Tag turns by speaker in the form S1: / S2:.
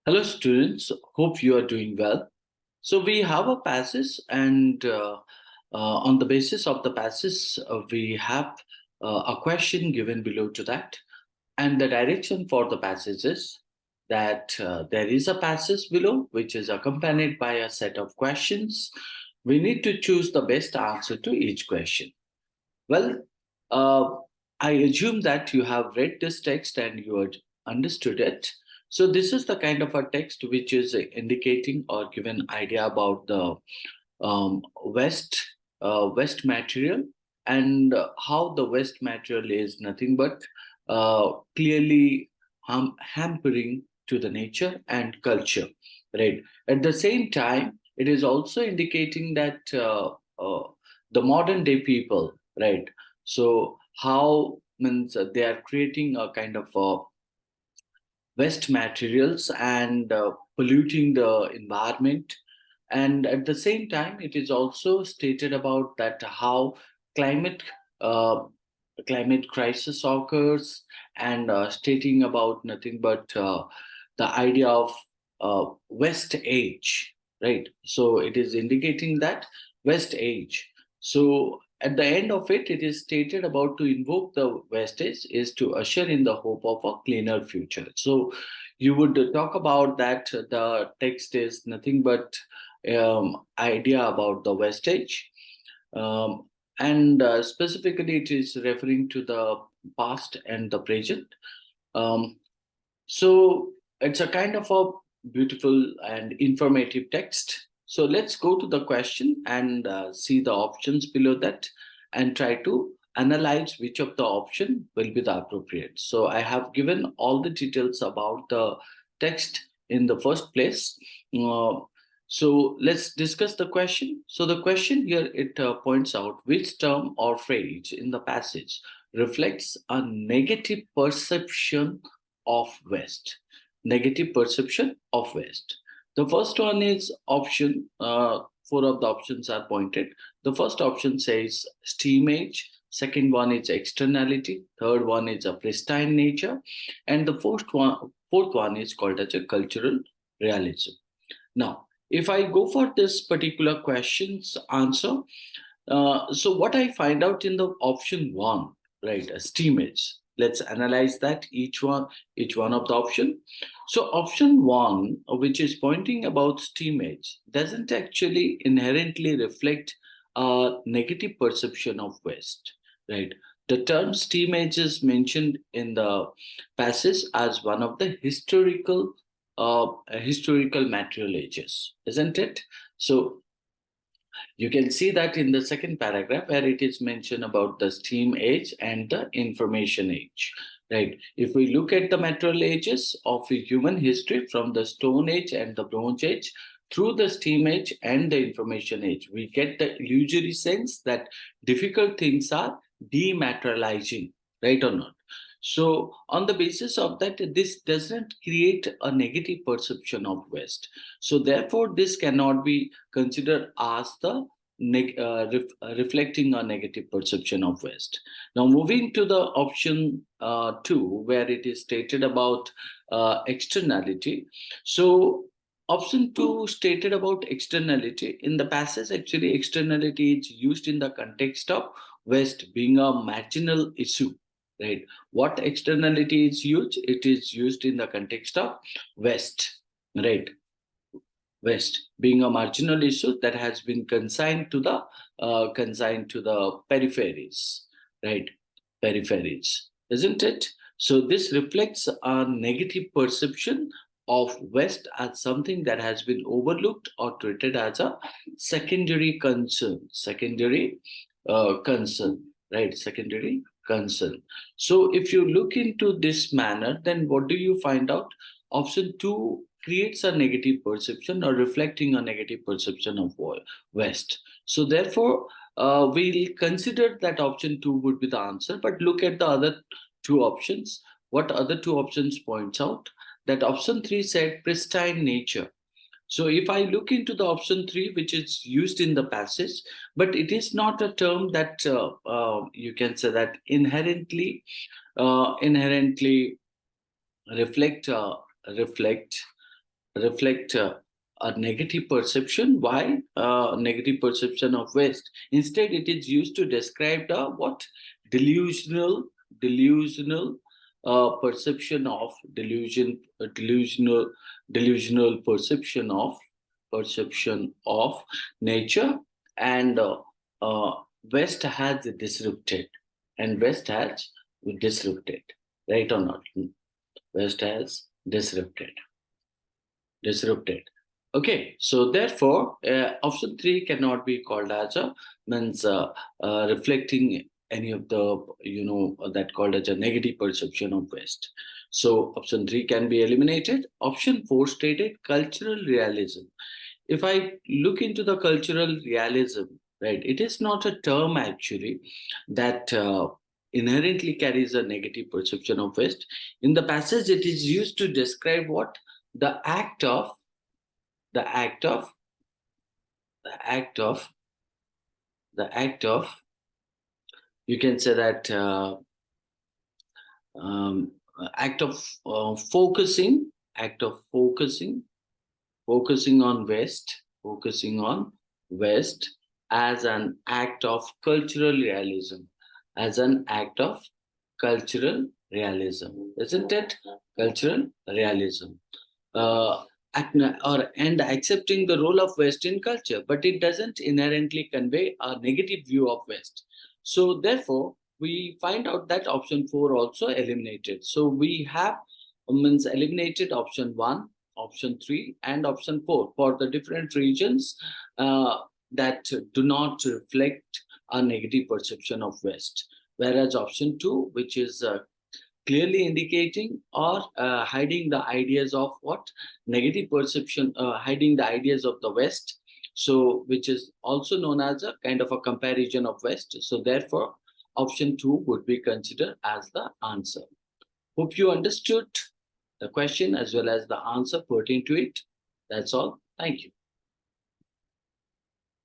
S1: Hello, students. Hope you are doing well. So we have a passage, and on the basis of the passage, we have a question given below to that, and the direction for the passage is that there is a passage below which is accompanied by a set of questions. We need to choose the best answer to each question. Well, uh, I assume that you have read this text and you had understood it. So this is the kind of a text which is indicating or giving idea about the West material, and how the West material is nothing but clearly hampering to the nature and culture, right? At the same time, it is also indicating that the modern day people, right? So how means they are creating a kind of waste materials and polluting the environment, and at the same time it is also stated about that how climate uh, climate crisis occurs, and stating about nothing but the idea of west age, right? So it is indicating that west age. So at the end of it, it is stated about to invoke the west age is to usher in the hope of a cleaner future. So you would talk about that the text is nothing but idea about the wastage, um, and specifically it is referring to the past and the present. um, so it's a kind of a beautiful and informative text. So let's go to the question and see the options below that, and try to analyze which of the option will be the appropriate. So I have given all the details about the text in the first place. Uh, so let's discuss the question. So the question here, it points out which term or phrase in the passage reflects a negative perception of West. Negative perception of West. The first one is option, four of the options are pointed. The first option says steam age, second one is externality, third one is a pristine nature, and the fourth one is called as a cultural realism. Now, if I go for this particular question's answer, so what I find out in the option one, right, a steam age. Let's analyze that each one of the option. So option one, which is pointing about steam age, doesn't actually inherently reflect a negative perception of West, right? The term steam age is mentioned in the passage as one of the historical material ages, isn't it? So you can see that in the second paragraph where it is mentioned about the steam age and the information age. Right. If we look at the material ages of human history from the Stone Age and the Bronze Age through the steam age and the information age, we get the illusory sense that difficult things are dematerializing, right or not? So, on the basis of that, this doesn't create a negative perception of West. So, therefore, this cannot be considered as the reflecting a negative perception of West. Now, moving to the option two, where it is stated about externality. So, option two stated about externality. In the passage, actually, externality is used in the context of West being a marginal issue, right? What externality is used? It is used in the context of West, right? West being a marginal issue that has been consigned to the peripheries, right? Peripheries, isn't it? So this reflects a negative perception of West as something that has been overlooked or treated as a secondary concern. Secondary concern, right? Secondary concern. So if you look into this manner, then what do you find out? Option two creates a negative perception or reflecting a negative perception of West. So therefore, we'll consider that option two would be the answer. But look at the other two options. What other two options points out? That option three said pristine nature. So if I look into the option three, which is used in the passage, but it is not a term that you can say that inherently reflect reflect reflect a negative perception. Why negative perception of West? Instead, it is used to describe the what delusional perception of delusional perception of nature, and uh, West has disrupted, and West has disrupted, right or not? West has disrupted. Okay, so therefore, option three cannot be called as a means reflecting any of the that called as a negative perception of West. So option three can be eliminated. Option four stated cultural realism. If I look into the cultural realism, right, it is not a term actually that inherently carries a negative perception of West. In the passage, it is used to describe what the act of the act of the act of the act of you can say that um, act of focusing on West as an act of cultural realism, as an act of cultural realism, isn't it? Cultural realism. uh, and accepting the role of Western culture, but it doesn't inherently convey a negative view of West. So therefore, we find out that option four also eliminated. So we have means eliminated option one, option three, and option four for the different regions that do not reflect a negative perception of West. Whereas option two, which is clearly indicating or hiding the ideas of what negative perception, hiding the ideas of the West, so which is also known as a kind of a comparison of West. So therefore option 2 would be considered as the answer. Hope you understood the question as well as the answer pertaining to it. That's all. Thank you.